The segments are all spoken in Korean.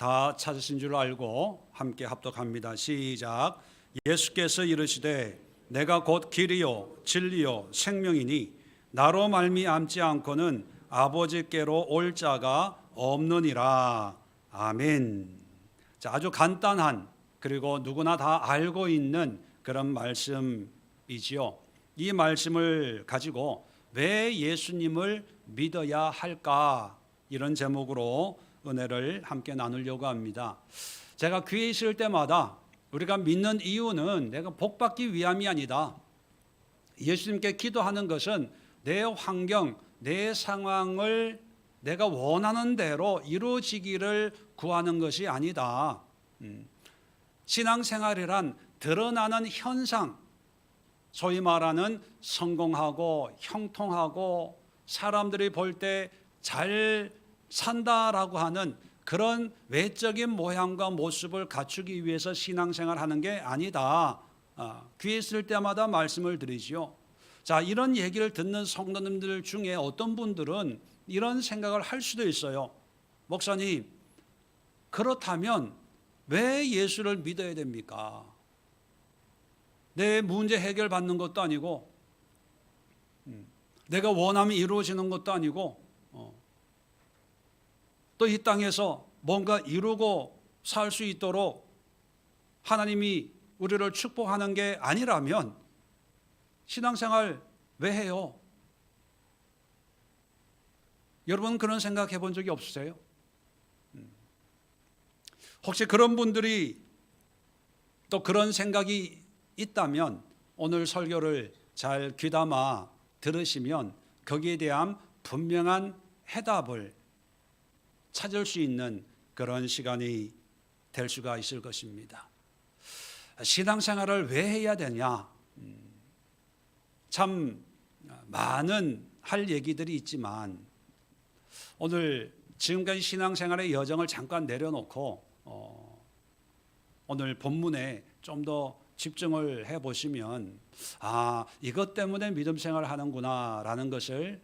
다 찾으신 줄 알고 함께 합독합니다. 시작. 예수께서 이르시되 내가 곧 길이요 진리요 생명이니 나로 말미암지 않고는 아버지께로 올 자가 없느니라. 아멘. 자, 아주 간단한 그리고 누구나 다 알고 있는 그런 말씀이지요. 이 말씀을 가지고 왜 예수님을 믿어야 할까? 이런 제목으로 은혜를 함께 나누려고 합니다. 제가 귀에 있을 때마다 우리가 믿는 이유는 내가 복받기 위함이 아니다. 예수님께 기도하는 것은 내 환경, 내 상황을 내가 원하는 대로 이루어지기를 구하는 것이 아니다. 신앙생활이란 드러나는 현상, 소위 말하는 성공하고 형통하고 사람들이 볼 때 잘 산다라고 하는 그런 외적인 모양과 모습을 갖추기 위해서 신앙생활하는 게 아니다. 귀에 있을 때마다 말씀을 드리지요. 자, 이런 얘기를 듣는 성도님들 중에 어떤 분들은 이런 생각을 할 수도 있어요. 목사님, 그렇다면 왜 예수를 믿어야 됩니까? 내 문제 해결받는 것도 아니고 내가 원하면 이루어지는 것도 아니고 또 이 땅에서 뭔가 이루고 살 수 있도록 하나님이 우리를 축복하는 게 아니라면 신앙생활 왜 해요? 여러분 그런 생각해 본 적이 없으세요? 혹시 그런 분들이 또 그런 생각이 있다면 오늘 설교를 잘 귀담아 들으시면 거기에 대한 분명한 해답을 찾을 수 있는 그런 시간이 될 수가 있을 것입니다. 신앙생활을 왜 해야 되냐? 참 많은 할 얘기들이 있지만 오늘 지금까지 신앙생활의 여정을 잠깐 내려놓고 오늘 본문에 좀 더 집중을 해보시면 이것 때문에 믿음 생활을 하는구나 라는 것을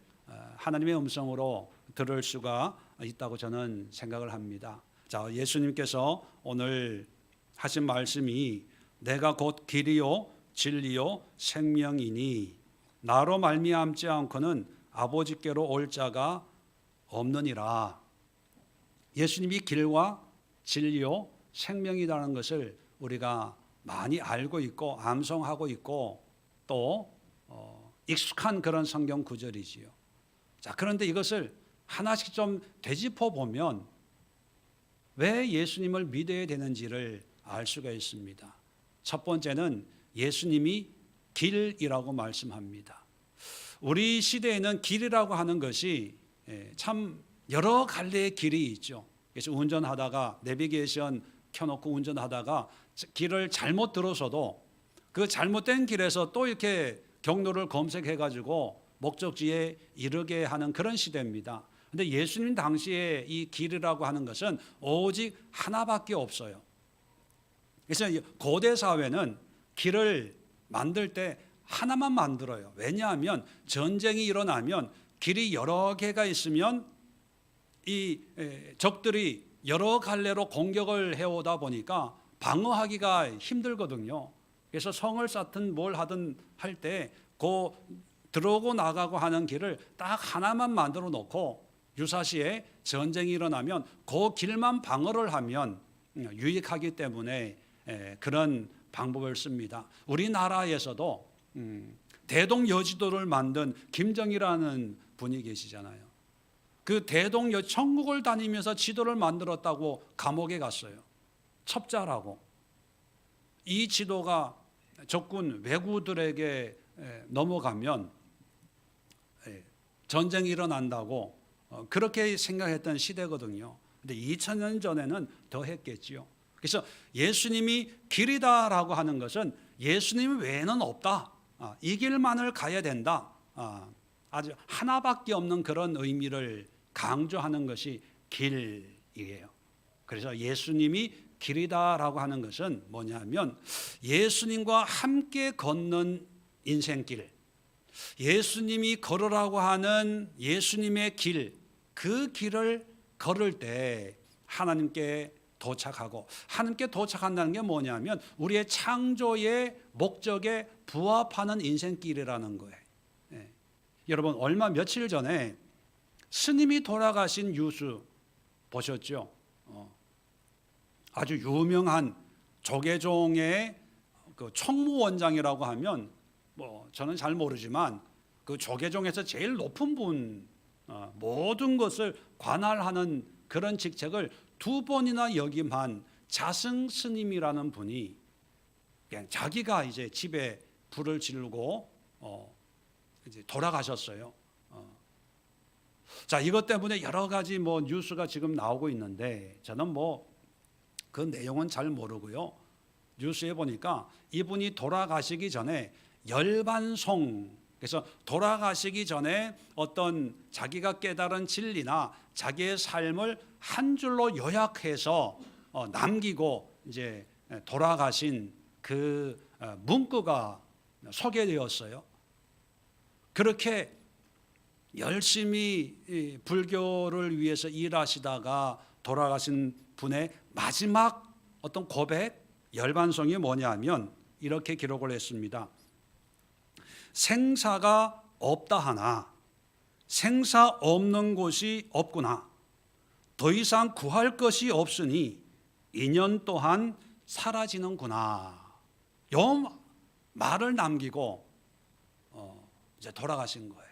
하나님의 음성으로 들을 수가 있다고 저는 생각을 합니다. 자, 예수님께서 오늘 하신 말씀이 내가 곧 길이요 진리요 생명이니 나로 말미암지 않고는 아버지께로 올 자가 없느니라. 예수님이 길과 진리요 생명이라는 것을 우리가 많이 알고 있고 암송하고 있고 또 익숙한 그런 성경 구절이지요. 자, 그런데 이것을 하나씩 좀 되짚어 보면 왜 예수님을 믿어야 되는지를 알 수가 있습니다. 첫 번째는 예수님이 길이라고 말씀합니다. 우리 시대에는 길이라고 하는 것이 참 여러 갈래의 길이 있죠. 그래서 운전하다가 내비게이션 켜놓고 운전하다가 길을 잘못 들어서도 그 잘못된 길에서 또 이렇게 경로를 검색해가지고 목적지에 이르게 하는 그런 시대입니다. 근데 예수님 당시에 이 길이라고 하는 것은 오직 하나밖에 없어요. 그래서 고대 사회는 길을 만들 때 하나만 만들어요. 왜냐하면 전쟁이 일어나면 길이 여러 개가 있으면 이 적들이 여러 갈래로 공격을 해오다 보니까 방어하기가 힘들거든요. 그래서 성을 쌓든 뭘 하든 할 때 그 들어오고 나가고 하는 길을 딱 하나만 만들어 놓고 유사시에 전쟁이 일어나면 그 길만 방어를 하면 유익하기 때문에 그런 방법을 씁니다. 우리나라에서도 대동여지도를 만든 김정희라는 분이 계시잖아요. 그 대동여 천국을 다니면서 지도를 만들었다고 감옥에 갔어요. 첩자라고. 이 지도가 적군 왜구들에게 넘어가면 전쟁이 일어난다고 그렇게 생각했던 시대거든요. 근데 2000년 전에는 더 했겠지요. 그래서 예수님이 길이다라고 하는 것은 예수님 외에는 없다. 이 길만을 가야 된다. 아주 하나밖에 없는 그런 의미를 강조하는 것이 길이에요. 그래서 예수님이 길이다라고 하는 것은 뭐냐면 예수님과 함께 걷는 인생길, 예수님이 걸으라고 하는 예수님의 길, 그 길을 걸을 때 하나님께 도착하고, 하나님께 도착한다는 게 뭐냐면 우리의 창조의 목적에 부합하는 인생길이라는 거예요. 예. 여러분, 며칠 전에 스님이 돌아가신 뉴스 보셨죠? 아주 유명한 조계종의 그 총무원장이라고 하면 저는 잘 모르지만 그 조계종에서 제일 높은 분, 모든 것을 관할하는 그런 직책을 2번이나 역임한 자승 스님이라는 분이 그냥 자기가 이제 집에 불을 지르고 이제 돌아가셨어요. 자, 이것 때문에 여러 가지 뉴스가 지금 나오고 있는데 저는 그 내용은 잘 모르고요. 뉴스에 보니까 이분이 돌아가시기 전에 열반송, 그래서 돌아가시기 전에 어떤 자기가 깨달은 진리나 자기의 삶을 한 줄로 요약해서 남기고 이제 돌아가신 그 문구가 소개되었어요. 그렇게 열심히 불교를 위해서 일하시다가 돌아가신 분의 마지막 어떤 고백, 열반송이 뭐냐면 이렇게 기록을 했습니다. 생사가 없다 하나 생사 없는 곳이 없구나. 더 이상 구할 것이 없으니 인연 또한 사라지는구나. 요 말을 남기고 이제 돌아가신 거예요.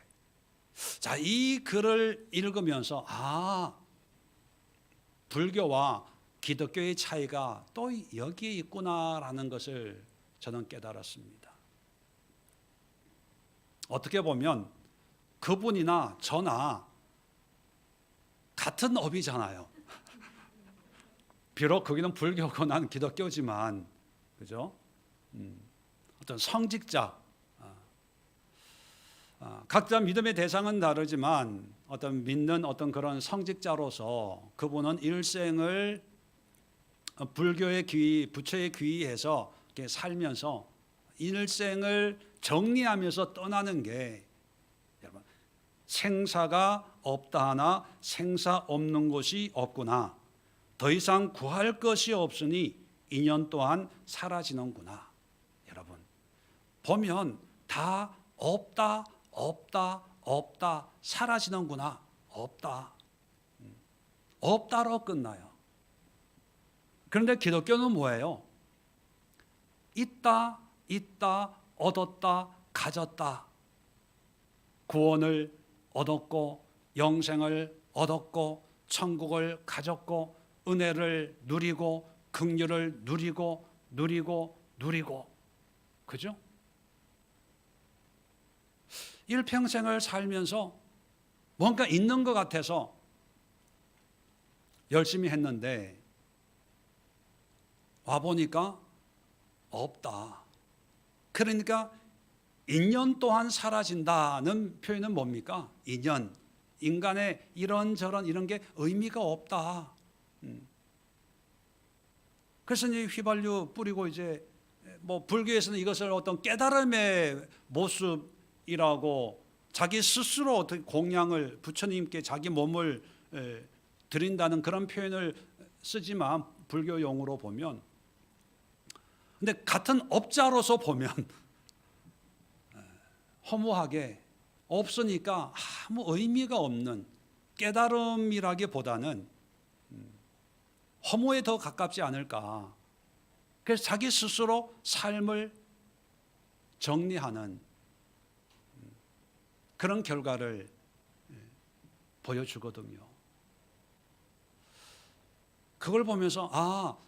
자, 이 글을 읽으면서 불교와 기독교의 차이가 또 여기에 있구나라는 것을 저는 깨달았습니다. 어떻게 보면 그분이나 저나 같은 업이잖아요. 비록 거기는 불교고 난 기독교지만, 그죠? 어떤 성직자, 각자 믿음의 대상은 다르지만 어떤 믿는 어떤 그런 성직자로서 그분은 일생을 불교의 귀, 부처의 귀의해서 이렇게 살면서 일생을 정리하면서 떠나는 게, 여러분, 생사가 없다 하나 생사 없는 곳이 없구나. 더 이상 구할 것이 없으니 인연 또한 사라지는구나. 여러분, 보면 다 없다, 없다, 없다, 사라지는구나. 없다. 없다로 끝나요. 그런데 기독교는 뭐예요? 있다, 있다, 얻었다, 가졌다. 구원을 얻었고 영생을 얻었고 천국을 가졌고 은혜를 누리고 긍휼을 누리고 그죠? 일평생을 살면서 뭔가 있는 것 같아서 열심히 했는데 와보니까 없다. 그러니까 인연 또한 사라진다는 표현은 뭡니까? 인연, 인간의 이런저런 이런 게 의미가 없다. 그래서 이제 휘발유 뿌리고 이제 불교에서는 이것을 어떤 깨달음의 모습이라고 자기 스스로 어떻게 공양을 부처님께 자기 몸을 드린다는 그런 표현을 쓰지만 불교 용어로 보면, 근데 같은 업자로서 보면 허무하게 없으니까 아무 의미가 없는 깨달음이라기보다는 허무에 더 가깝지 않을까. 그래서 자기 스스로 삶을 정리하는 그런 결과를 보여주거든요. 그걸 보면서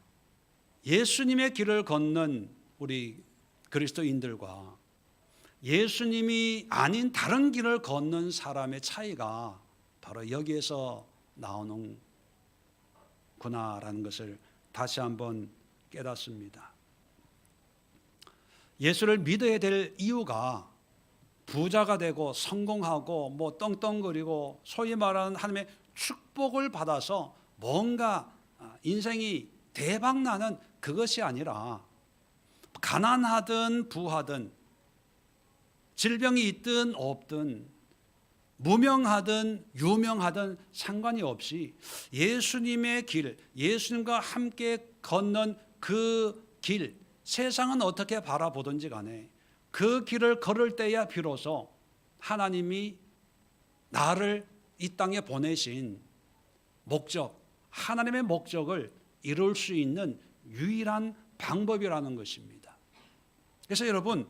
예수님의 길을 걷는 우리 그리스도인들과 예수님이 아닌 다른 길을 걷는 사람의 차이가 바로 여기에서 나오는구나라는 것을 다시 한번 깨닫습니다. 예수를 믿어야 될 이유가 부자가 되고 성공하고 떵떵거리고 소위 말하는 하나님의 축복을 받아서 뭔가 인생이 대박나는 그것이 아니라, 가난하든 부하든 질병이 있든 없든 무명하든 유명하든 상관이 없이 예수님의 길, 예수님과 함께 걷는 그 길, 세상은 어떻게 바라보든지 간에 그 길을 걸을 때야 비로소 하나님이 나를 이 땅에 보내신 목적, 하나님의 목적을 이룰 수 있는 유일한 방법이라는 것입니다. 그래서 여러분,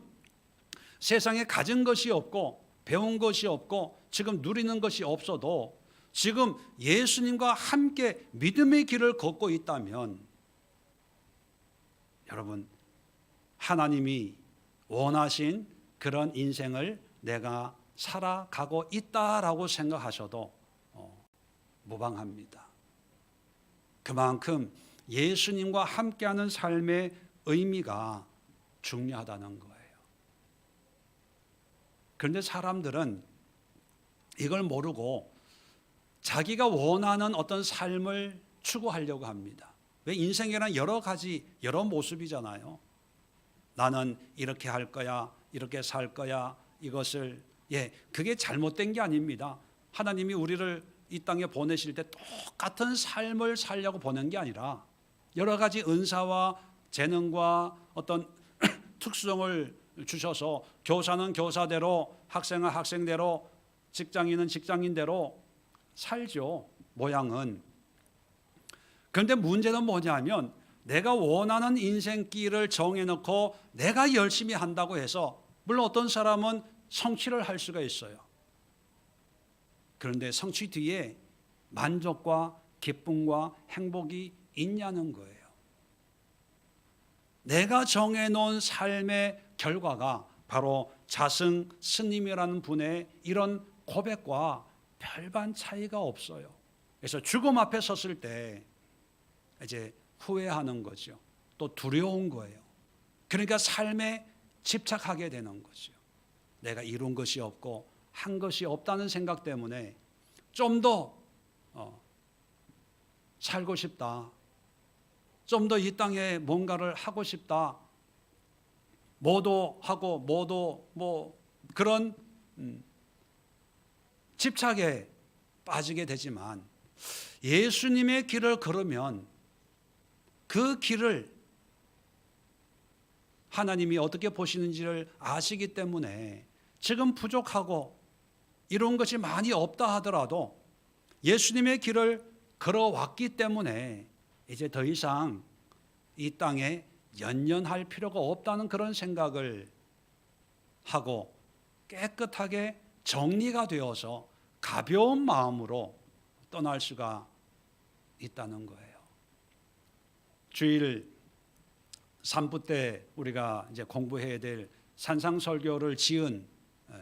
세상에 가진 것이 없고 배운 것이 없고 지금 누리는 것이 없어도 지금 예수님과 함께 믿음의 길을 걷고 있다면 여러분, 하나님이 원하신 그런 인생을 내가 살아가고 있다라고 생각하셔도 무방합니다. 그만큼 예수님과 함께하는 삶의 의미가 중요하다는 거예요. 그런데 사람들은 이걸 모르고 자기가 원하는 어떤 삶을 추구하려고 합니다. 왜? 인생이란 여러 가지, 여러 모습이잖아요. 나는 이렇게 할 거야, 이렇게 살 거야, 이것을, 그게 잘못된 게 아닙니다. 하나님이 우리를 이 땅에 보내실 때 똑같은 삶을 살려고 보낸 게 아니라 여러 가지 은사와 재능과 어떤 특성을 주셔서 교사는 교사대로, 학생은 학생대로, 직장인은 직장인대로 살죠, 모양은. 그런데 문제는 뭐냐면 내가 원하는 인생길을 정해놓고 내가 열심히 한다고 해서 물론 어떤 사람은 성취를 할 수가 있어요. 그런데 성취 뒤에 만족과 기쁨과 행복이 있냐는 거예요. 내가 정해놓은 삶의 결과가 바로 자승 스님이라는 분의 이런 고백과 별반 차이가 없어요. 그래서 죽음 앞에 섰을 때 이제 후회하는 거죠. 또 두려운 거예요. 그러니까 삶에 집착하게 되는 거죠. 내가 이룬 것이 없고 한 것이 없다는 생각 때문에 좀 더 살고 싶다. 좀 더 이 땅에 뭔가를 하고 싶다. 뭐도 하고 뭐도 그런 집착에 빠지게 되지만 예수님의 길을 걸으면 그 길을 하나님이 어떻게 보시는지를 아시기 때문에 지금 부족하고 이런 것이 많이 없다 하더라도 예수님의 길을 걸어왔기 때문에 이제 더 이상 이 땅에 연연할 필요가 없다는 그런 생각을 하고 깨끗하게 정리가 되어서 가벼운 마음으로 떠날 수가 있다는 거예요. 주일 3부 때 우리가 이제 공부해야 될 산상설교를 지은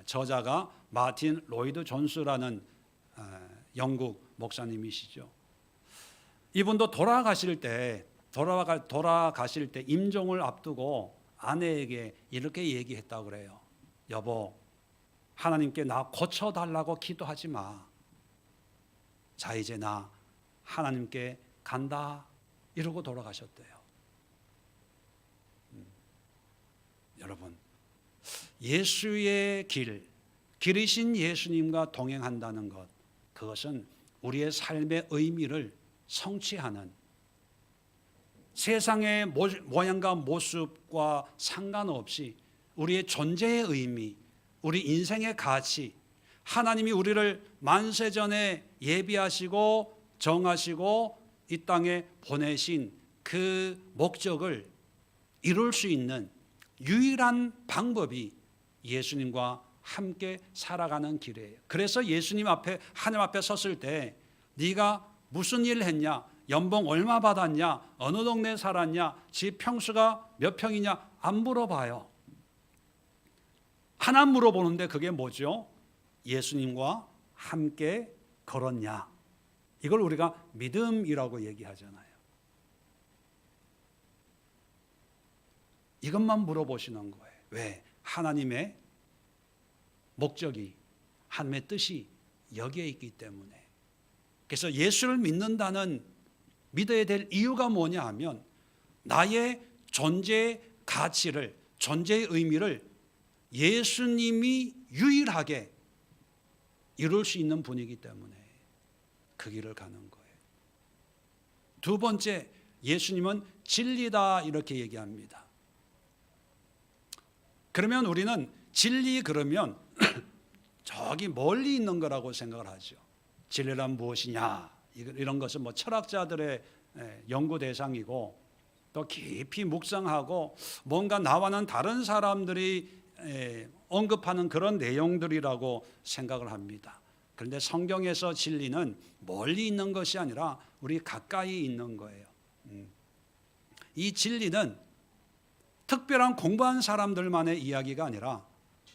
저자가 마틴 로이드 존스라는 영국 목사님이시죠. 이분도 돌아가실 때 임종을 앞두고 아내에게 이렇게 얘기했다고 그래요. 여보, 하나님께 나 고쳐달라고 기도하지 마. 자, 이제 나 하나님께 간다. 이러고 돌아가셨대요. 여러분, 예수의 길이신 예수님과 동행한다는 것, 그것은 우리의 삶의 의미를 성취하는, 세상의 모양과 모습과 상관없이 우리의 존재의 의미, 우리 인생의 가치, 하나님이 우리를 만세전에 예비하시고 정하시고 이 땅에 보내신 그 목적을 이룰 수 있는 유일한 방법이 예수님과 함께 살아가는 길이에요. 그래서 예수님 앞에, 하나님 앞에 섰을 때 네가 무슨 일 했냐, 연봉 얼마 받았냐, 어느 동네에 살았냐, 집 평수가 몇 평이냐 안 물어봐요. 하나 물어보는데 그게 뭐죠? 예수님과 함께 걸었냐. 이걸 우리가 믿음이라고 얘기하잖아요. 이것만 물어보시는 거예요. 왜? 하나님의 목적이, 하나님의 뜻이 여기에 있기 때문에. 그래서 예수를 믿는다는, 믿어야 될 이유가 뭐냐 하면 나의 존재의 가치를, 존재의 의미를 예수님이 유일하게 이룰 수 있는 분이기 때문에 그 길을 가는 거예요. 두 번째, 예수님은 진리다 이렇게 얘기합니다. 그러면 우리는 진리 그러면 저기 멀리 있는 거라고 생각을 하죠. 진리란 무엇이냐, 이런 것은 뭐 철학자들의 연구 대상이고 또 깊이 묵상하고 뭔가 나와는 다른 사람들이 언급하는 그런 내용들이라고 생각을 합니다. 그런데 성경에서 진리는 멀리 있는 것이 아니라 우리 가까이 있는 거예요. 이 진리는 특별한 공부한 사람들만의 이야기가 아니라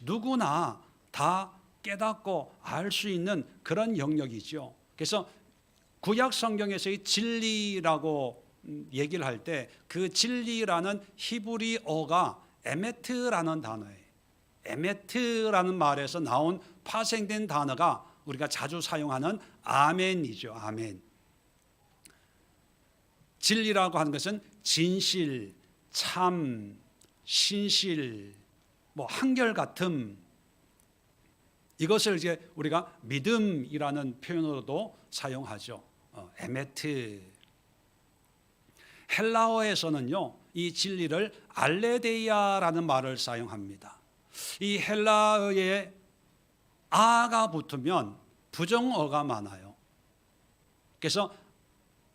누구나 다 깨닫고 알 수 있는 그런 영역이죠. 그래서 구약 성경에서의 진리라고 얘기를 할 때 그 진리라는 히브리어가 에메트라는 단어예요. 에메트라는 말에서 나온 파생된 단어가 우리가 자주 사용하는 아멘이죠. 아멘. 진리라고 하는 것은 진실, 참, 신실, 뭐 한결같음, 이것을 이제 우리가 믿음이라는 표현으로도 사용하죠. 에메트. 헬라어에서는요, 이 진리를 알레데이아라는 말을 사용합니다. 이 헬라어에 아가 붙으면 부정어가 많아요. 그래서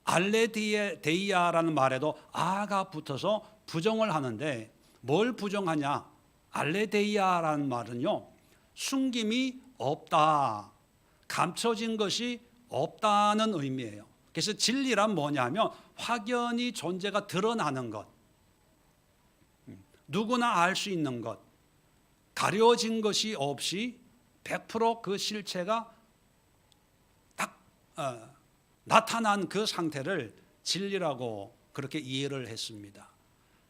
알레데이아라는 말에도 아가 붙어서 부정을 하는데 뭘 부정하냐? 알레데이아라는 말은요, 숨김이 없다, 감춰진 것이 없다는 의미예요. 그래서 진리란 뭐냐면 확연히 존재가 드러나는 것, 누구나 알 수 있는 것, 가려진 것이 없이 100% 그 실체가 딱 나타난 그 상태를 진리라고 그렇게 이해를 했습니다.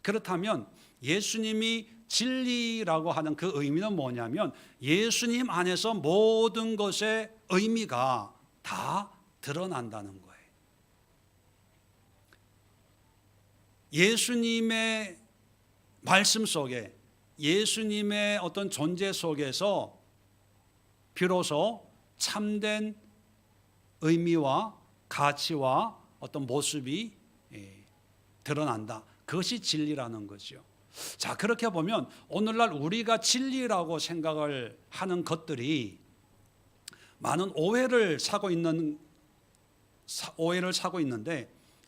그렇다면 예수님이 진리라고 하는 그 의미는 뭐냐면 예수님 안에서 모든 것의 의미가 다 드러난다는 거예요. 예수님의 말씀 속에, 예수님의 어떤 존재 속에서 비로소 참된 의미와 가치와 어떤 모습이 드러난다. 그것이 진리라는 거죠. 자, 그렇게 보면 오늘날 우리가 진리라고 생각을 하는 것들이 많은 오해를 사고 있는데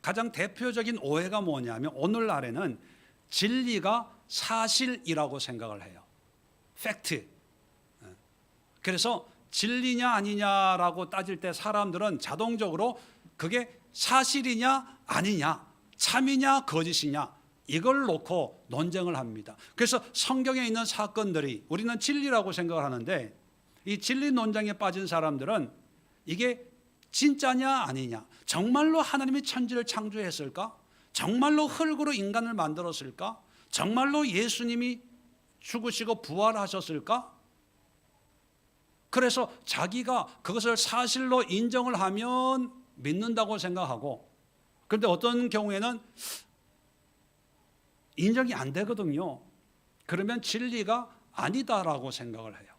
가장 대표적인 오해가 뭐냐면 오늘날에는 진리가 사실이라고 생각을 해요. 팩트. 그래서 진리냐 아니냐라고 따질 때 사람들은 자동적으로 그게 사실이냐 아니냐, 참이냐 거짓이냐, 이걸 놓고 논쟁을 합니다. 그래서 성경에 있는 사건들이 우리는 진리라고 생각을 하는데 이 진리 논쟁에 빠진 사람들은 이게 진짜냐 아니냐, 정말로 하나님이 천지를 창조했을까? 정말로 흙으로 인간을 만들었을까? 정말로 예수님이 죽으시고 부활하셨을까? 그래서 자기가 그것을 사실로 인정을 하면 믿는다고 생각하고, 그런데 어떤 경우에는 인정이 안 되거든요. 그러면 진리가 아니다라고 생각을 해요.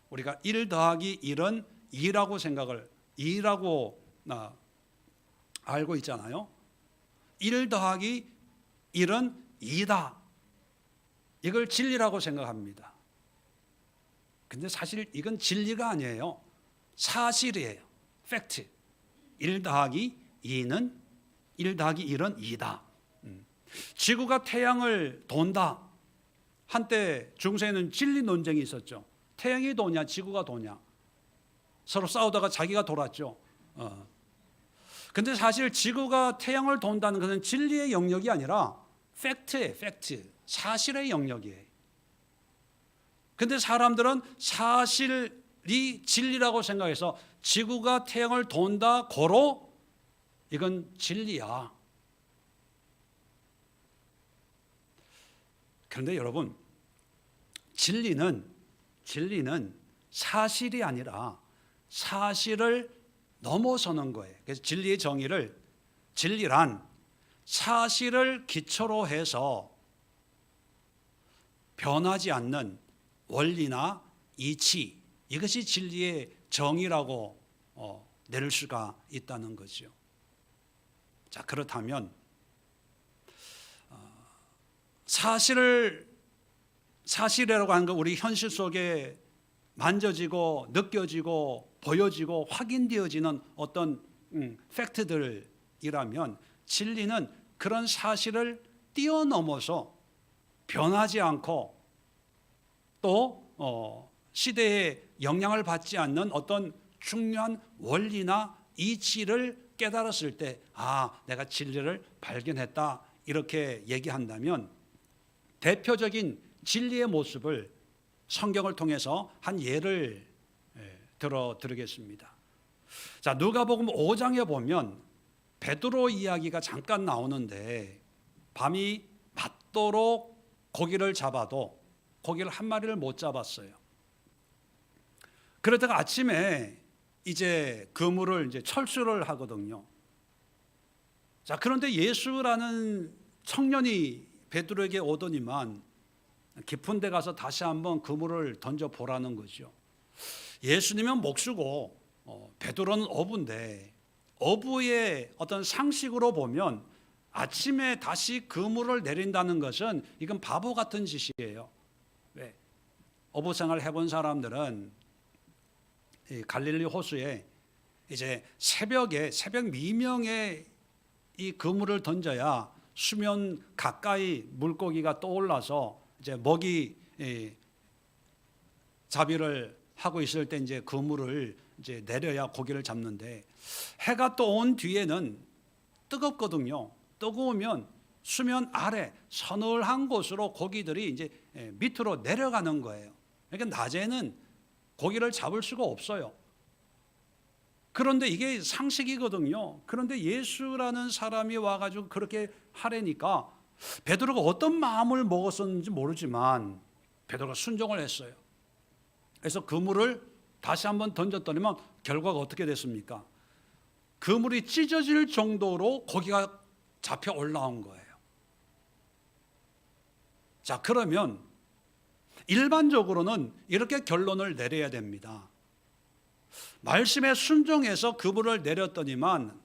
우리가 1 더하기 1은 2라고 생각을, 2라고 알고 있잖아요. 1 더하기 1은 2다. 이걸 진리라고 생각합니다. 근데 사실 이건 진리가 아니에요. 사실이에요. 팩트. 1 더하기 2는 1 더하기 1은 2다. 지구가 태양을 돈다. 한때 중세에는 진리 논쟁이 있었죠. 태양이 도냐 지구가 도냐. 서로 싸우다가 자기가 돌았죠. 근데 사실 지구가 태양을 돈다는 것은 진리의 영역이 아니라 팩트예요. 팩트. 사실의 영역이에요. 근데 사람들은 사실이 진리라고 생각해서 지구가 태양을 돈다 고로 이건 진리야. 그런데 여러분, 진리는 사실이 아니라 사실을 넘어서는 거예요. 그래서 진리의 정의를, 진리란 사실을 기초로 해서 변하지 않는 원리나 이치, 이것이 진리의 정의라고 내릴 수가 있다는 거죠. 자, 그렇다면 사실이라고 하는 거 우리 현실 속에 만져지고 느껴지고 보여지고 확인되어지는 어떤 팩트들이라면 진리는 그런 사실을 뛰어넘어서 변하지 않고 또 시대에 영향을 받지 않는 어떤 중요한 원리나 이치를 깨달았을 때 내가 진리를 발견했다 이렇게 얘기한다면 대표적인 진리의 모습을 성경을 통해서 한 예를 들어드리겠습니다. 자, 누가복음 5장에 보면 베드로 이야기가 잠깐 나오는데 밤이 맞도록 고기를 잡아도 고기를 한 마리를 못 잡았어요. 그러다가 아침에 이제 그물을 이제 철수를 하거든요. 자, 그런데 예수라는 청년이 베드로에게 오더니만 깊은 데 가서 다시 한번 그물을 던져 보라는 거죠. 예수님은 목수고 베드로는 어부인데 어부의 어떤 상식으로 보면 아침에 다시 그물을 내린다는 것은 이건 바보 같은 짓이에요. 왜? 어부 생활 해본 사람들은 이 갈릴리 호수에 이제 새벽 미명에 이 그물을 던져야 수면 가까이 물고기가 떠올라서 이제 먹이 자비를 하고 있을 때 이제 그물을 이제 내려야 고기를 잡는데 해가 또 온 뒤에는 뜨겁거든요. 뜨거우면 수면 아래 서늘한 곳으로 고기들이 이제 밑으로 내려가는 거예요. 그러니까 낮에는 고기를 잡을 수가 없어요. 그런데 이게 상식이거든요. 그런데 예수라는 사람이 와가지고 그렇게 하려니까 베드로가 어떤 마음을 먹었었는지 모르지만 베드로가 순종을 했어요. 그래서 그물을 다시 한번 던졌더니만 결과가 어떻게 됐습니까? 그물이 찢어질 정도로 고기가 잡혀 올라온 거예요. 자, 그러면 일반적으로는 이렇게 결론을 내려야 됩니다. 말씀에 순종해서 그물을 내렸더니만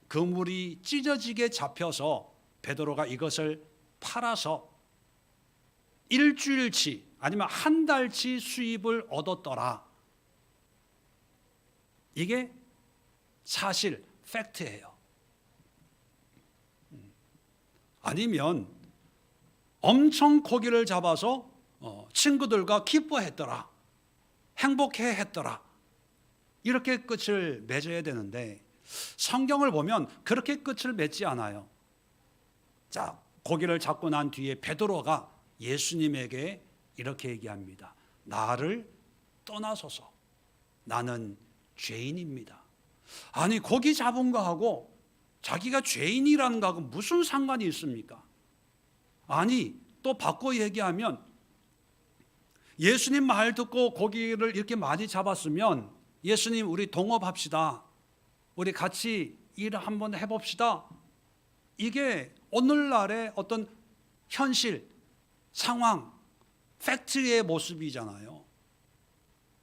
그물이 찢어지게 잡혀서 베드로가 이것을 팔아서 일주일치 아니면 한 달치 수입을 얻었더라. 이게 사실 팩트예요. 아니면 엄청 고기를 잡아서 친구들과 기뻐했더라, 행복해했더라, 이렇게 끝을 맺어야 되는데 성경을 보면 그렇게 끝을 맺지 않아요. 자, 고기를 잡고 난 뒤에 베드로가 예수님에게 이렇게 얘기합니다. 나를 떠나소서, 나는 죄인입니다. 아니, 고기 잡은 거하고 자기가 죄인이라는 거하고 무슨 상관이 있습니까? 아니, 또 바꿔 얘기하면 예수님 말 듣고 고기를 이렇게 많이 잡았으면 예수님, 우리 동업합시다, 우리 같이 일 한번 해봅시다, 이게 오늘날의 어떤 현실, 상황, 팩트의 모습이잖아요.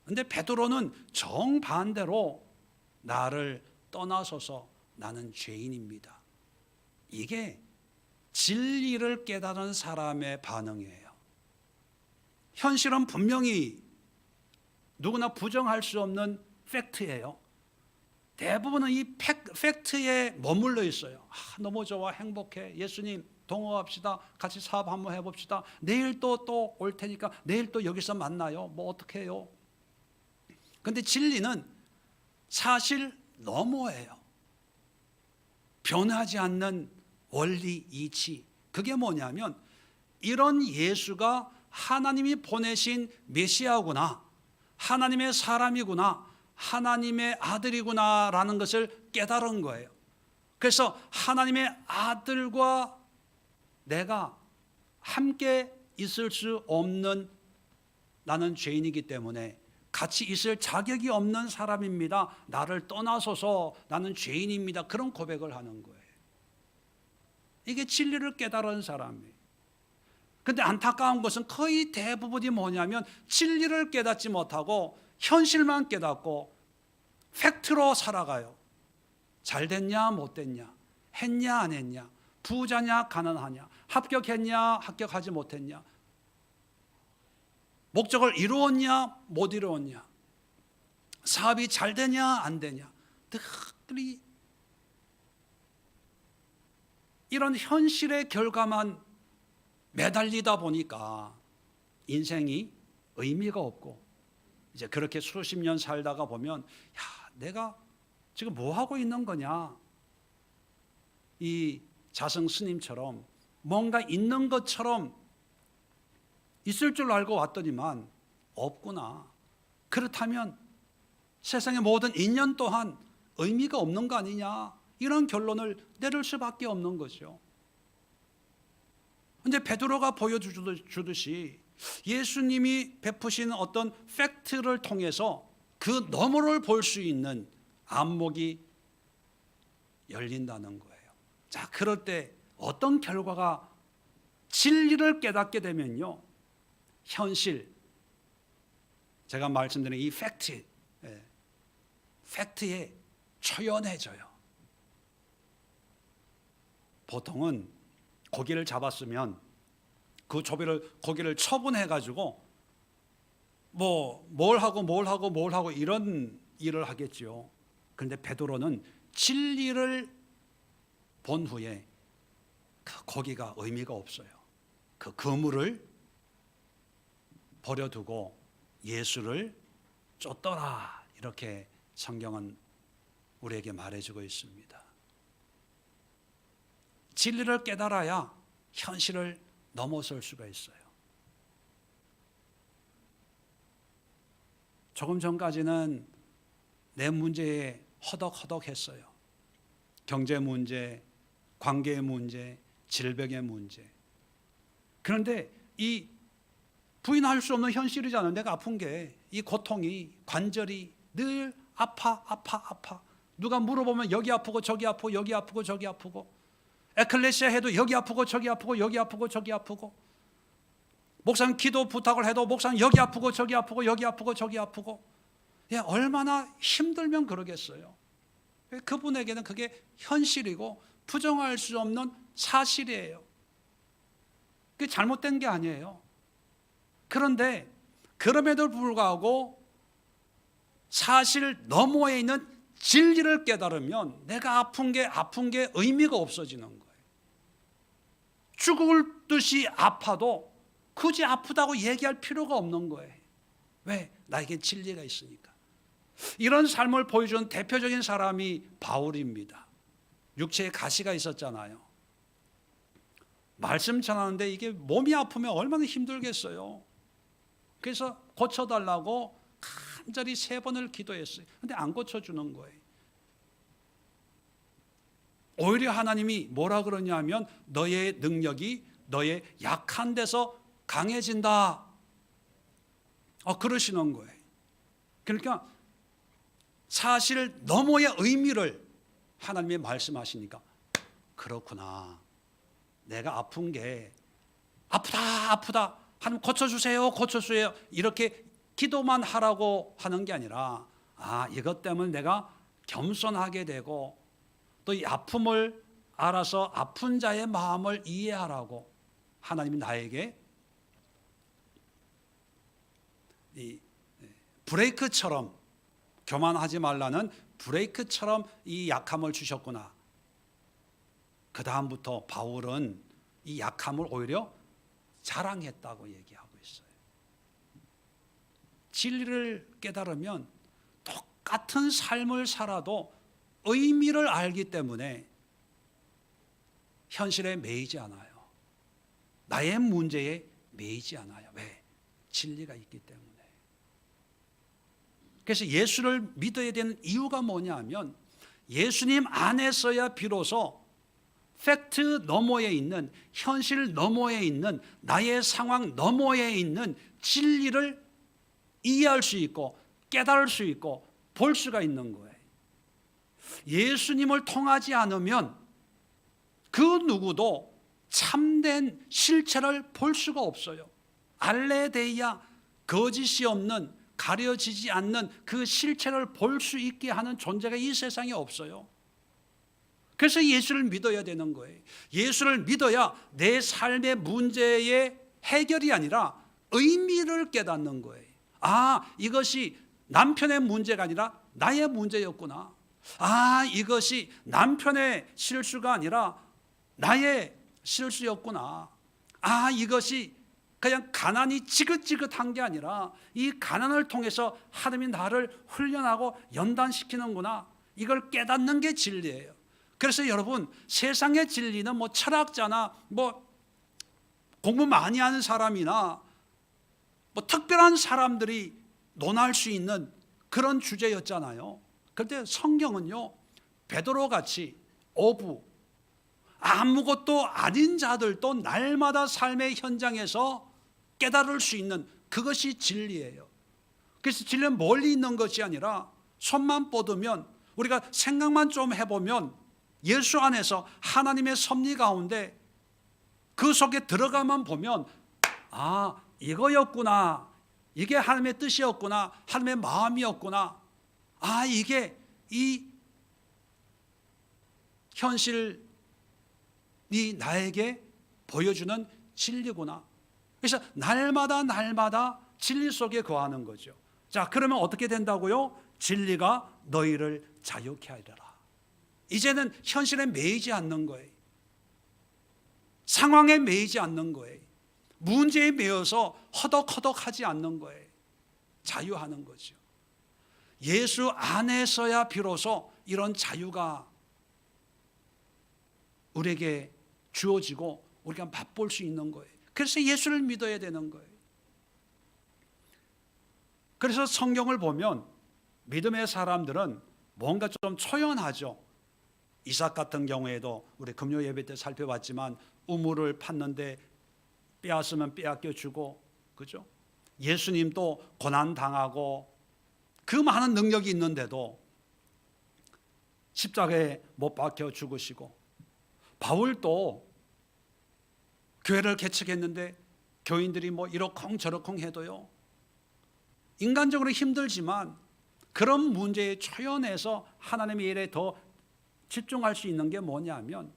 그런데 베드로는 정반대로 나를 떠나소서, 나는 죄인입니다. 이게 진리를 깨달은 사람의 반응이에요. 현실은 분명히 누구나 부정할 수 없는 팩트예요. 대부분은 이 팩트에 머물러 있어요. 너무 좋아, 행복해, 예수님 동업합시다, 같이 사업 한번 해봅시다, 내일 또 올 테니까 내일 또 여기서 만나요, 뭐 어떻게 해요. 그런데 진리는 사실 너머예요. 변하지 않는 원리 이치. 그게 뭐냐면 이런 예수가 하나님이 보내신 메시아구나, 하나님의 사람이구나, 하나님의 아들이구나라는 것을 깨달은 거예요. 그래서 하나님의 아들과 내가 함께 있을 수 없는, 나는 죄인이기 때문에 같이 있을 자격이 없는 사람입니다, 나를 떠나소서, 나는 죄인입니다, 그런 고백을 하는 거예요. 이게 진리를 깨달은 사람이에요. 그런데 안타까운 것은 거의 대부분이 뭐냐면 진리를 깨닫지 못하고 현실만 깨닫고 팩트로 살아가요. 잘 됐냐 못 됐냐, 했냐 안 했냐, 부자냐 가난하냐, 합격했냐 합격하지 못했냐, 목적을 이루었냐 못 이루었냐, 사업이 잘 되냐 안 되냐, 늘 이런 현실의 결과만 매달리다 보니까 인생이 의미가 없고, 이제 그렇게 수십 년 살다가 보면, 야, 내가 지금 뭐 하고 있는 거냐? 이 자성 스님처럼 뭔가 있는 것처럼 있을 줄 알고 왔더니만 없구나. 그렇다면 세상의 모든 인연 또한 의미가 없는 거 아니냐, 이런 결론을 내릴 수밖에 없는 거죠. 그런데 베드로가 보여주듯이 예수님이 베푸신 어떤 팩트를 통해서 그 너머를 볼 수 있는 안목이 열린다는 거예요. 자, 그럴 때 어떤 결과가, 진리를 깨닫게 되면요, 현실, 제가 말씀드린 이 팩트에 초연해져요. 보통은 고기를 잡았으면 그 고기를 처분해가지고 뭘 하고 이런 일을 하겠죠. 그런데 베드로는 진리를 본 후에 그 고기가 의미가 없어요. 그 그물을 버려두고 예수를 쫓더라, 이렇게 성경은 우리에게 말해주고 있습니다. 진리를 깨달아야 현실을 넘어설 수가 있어요. 조금 전까지는 내 문제에 허덕허덕했어요. 경제 문제, 관계의 문제, 질병의 문제. 그런데 이 부인할 수 없는 현실이잖아요. 내가 아픈 게, 이 고통이, 관절이 늘 아파. 누가 물어보면 여기 아프고 저기 아프고, 여기 아프고 저기 아프고, 에클레시아 해도 여기 아프고 저기 아프고, 여기 아프고 저기 아프고, 목사님 기도 부탁을 해도 목사님 여기 아프고 저기 아프고, 여기 아프고 저기 아프고. 예, 얼마나 힘들면 그러겠어요. 그분에게는 그게 현실이고 부정할 수 없는 사실이에요. 그게 잘못된 게 아니에요. 그런데 그럼에도 불구하고 사실 너머에 있는 진리를 깨달으면 내가 아픈 게 의미가 없어지는 거예요. 죽을 듯이 아파도 굳이 아프다고 얘기할 필요가 없는 거예요. 왜? 나에게 진리가 있으니까. 이런 삶을 보여준 대표적인 사람이 바울입니다. 육체에 가시가 있었잖아요. 말씀 전하는데 이게 몸이 아프면 얼마나 힘들겠어요. 그래서 고쳐달라고 간절히 3번을 기도했어요. 그런데 안 고쳐주는 거예요. 오히려 하나님이 뭐라 그러냐면, 너의 능력이 너의 약한 데서 강해진다, 그러시는 거예요. 그러니까 사실 너머의 의미를 하나님이 말씀하시니까, 그렇구나, 내가 아픈 게 아프다 하나님 고쳐주세요 이렇게 기도만 하라고 하는 게 아니라, 이것 때문에 내가 겸손하게 되고 또 이 아픔을 알아서 아픈 자의 마음을 이해하라고 하나님이 나에게 이 브레이크처럼, 교만하지 말라는 브레이크처럼 이 약함을 주셨구나. 그 다음부터 바울은 이 약함을 오히려 자랑했다고 얘기하고 있어요. 진리를 깨달으면 똑같은 삶을 살아도 의미를 알기 때문에 현실에 매이지 않아요. 나의 문제에 매이지 않아요. 왜? 진리가 있기 때문에. 그래서 예수를 믿어야 되는 이유가 뭐냐 하면, 예수님 안에서야 비로소 팩트 너머에 있는, 현실 너머에 있는, 나의 상황 너머에 있는 진리를 이해할 수 있고 깨달을 수 있고 볼 수가 있는 거예요. 예수님을 통하지 않으면 그 누구도 참된 실체를 볼 수가 없어요. 알레데이아, 거짓이 없는 가려지지 않는 그 실체를 볼 수 있게 하는 존재가 이 세상에 없어요. 그래서 예수를 믿어야 되는 거예요. 예수를 믿어야 내 삶의 문제의 해결이 아니라 의미를 깨닫는 거예요. 아, 이것이 남편의 문제가 아니라 나의 문제였구나. 아, 이것이 남편의 실수가 아니라 나의 실수였구나. 아, 이것이 그냥 가난이 지긋지긋한 게 아니라 이 가난을 통해서 하나님이 나를 훈련하고 연단시키는구나. 이걸 깨닫는 게 진리예요. 그래서 여러분, 세상의 진리는 뭐 철학자나 뭐 공부 많이 하는 사람이나 뭐 특별한 사람들이 논할 수 있는 그런 주제였잖아요. 그런데 성경은요, 베드로 같이 어부, 아무것도 아닌 자들도 날마다 삶의 현장에서 깨달을 수 있는 그것이 진리예요. 그래서 진리는 멀리 있는 것이 아니라 손만 뻗으면, 우리가 생각만 좀 해보면 예수 안에서 하나님의 섭리 가운데 그 속에 들어가만 보면, 아, 이거였구나, 이게 하나님의 뜻이었구나, 하나님의 마음이었구나, 아, 이게 이 현실이 나에게 보여주는 진리구나. 그래서 날마다 진리 속에 거하는 거죠. 자, 그러면 어떻게 된다고요? 진리가 너희를 자유케 하리라. 이제는 현실에 매이지 않는 거예요. 상황에 매이지 않는 거예요. 문제에 매여서 허덕허덕하지 않는 거예요. 자유하는 거죠. 예수 안에서야 비로소 이런 자유가 우리에게 주어지고 우리가 맛볼 수 있는 거예요. 그래서 예수를 믿어야 되는 거예요. 그래서 성경을 보면 믿음의 사람들은 뭔가 좀 초연하죠. 이삭 같은 경우에도 우리 금요 예배 때 살펴봤지만 우물을 팠는데 빼앗으면 빼앗겨 주고, 그죠? 예수님도 고난 당하고 그 많은 능력이 있는데도 십자가에 못 박혀 죽으시고, 바울도 교회를 개척했는데 교인들이 뭐 이러쿵 저러쿵 해도요, 인간적으로 힘들지만 그런 문제에 초연해서 하나님의 일에 더 집중할 수 있는 게 뭐냐면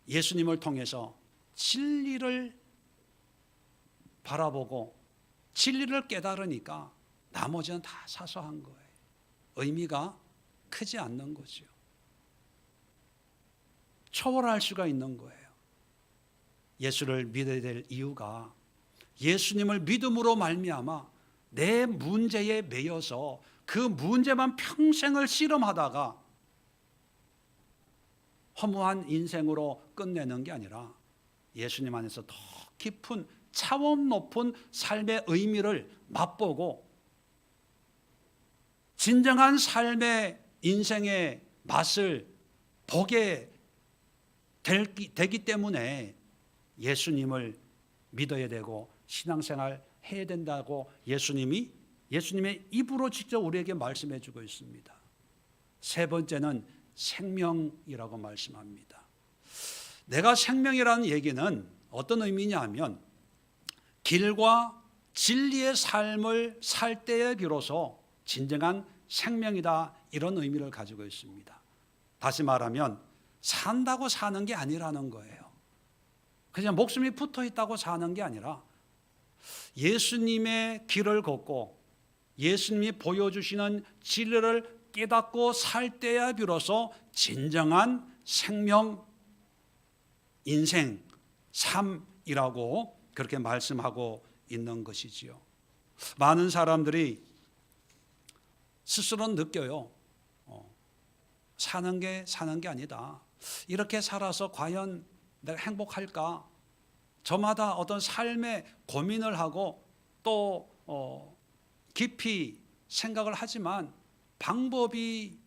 예수님을 통해서 진리를 바라보고 진리를 깨달으니까 나머지는 다 사소한 거예요. 의미가 크지 않는 거죠. 초월할 수가 있는 거예요. 예수를 믿어야 될 이유가 예수님을 믿음으로 말미암아 내 문제에 매여서 그 문제만 평생을 씨름하다가 허무한 인생으로 끝내는 게 아니라 예수님 안에서 더 깊은 차원 높은 삶의 의미를 맛보고 진정한 삶의 인생의 맛을 보게 되기 때문에 예수님을 믿어야 되고 신앙생활 해야 된다고 예수님의 입으로 직접 우리에게 말씀해 주고 있습니다. 세 번째는 생명이라고 말씀합니다. 내가 생명이라는 얘기는 어떤 의미냐 하면 길과 진리의 삶을 살 때에 비로소 진정한 생명이다, 이런 의미를 가지고 있습니다. 다시 말하면 산다고 사는 게 아니라는 거예요. 그냥 목숨이 붙어 있다고 사는 게 아니라 예수님의 길을 걷고 예수님이 보여주시는 진리를 깨닫고 살 때야 비로소 진정한 생명, 인생, 삶이라고 그렇게 말씀하고 있는 것이지요. 많은 사람들이 스스로 느껴요. 사는 게 아니다. 이렇게 살아서 과연 내가 행복할까? 저마다 어떤 삶의 고민을 하고 또 깊이 생각을 하지만 방법이